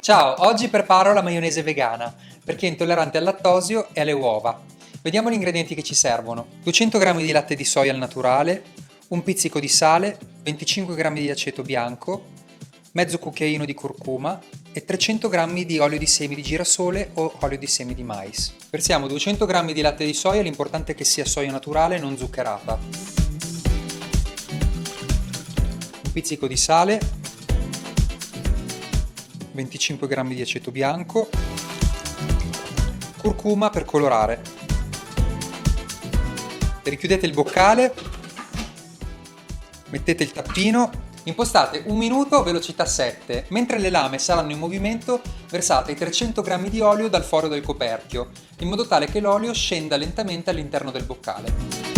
Ciao, oggi preparo la maionese vegana per chi è intollerante al lattosio e alle uova. Vediamo gli ingredienti che ci servono. 200 g di latte di soia al naturale, un pizzico di sale, 25 g di aceto bianco, mezzo cucchiaino di curcuma e 300 g di olio di semi di girasole o olio di semi di mais. Versiamo 200 g di latte di soia, l'importante è che sia soia naturale, non zuccherata. Un pizzico di sale, 25 g di aceto bianco, curcuma per colorare. Richiudete il boccale, mettete il tappino, impostate 1 minuto velocità 7, mentre le lame saranno in movimento versate i 300 g di olio dal foro del coperchio, in modo tale che l'olio scenda lentamente all'interno del boccale.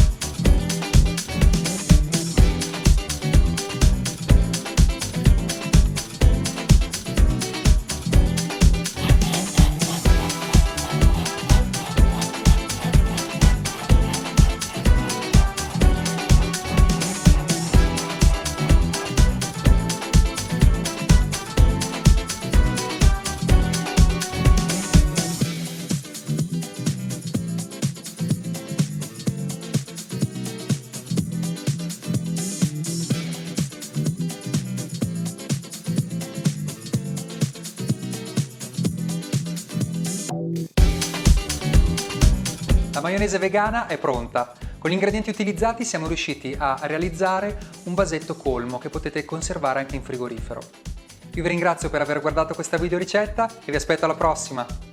La maionese vegana è pronta. Con gli ingredienti utilizzati siamo riusciti a realizzare un vasetto colmo che potete conservare anche in frigorifero. Io vi ringrazio per aver guardato questa videoricetta e vi aspetto alla prossima!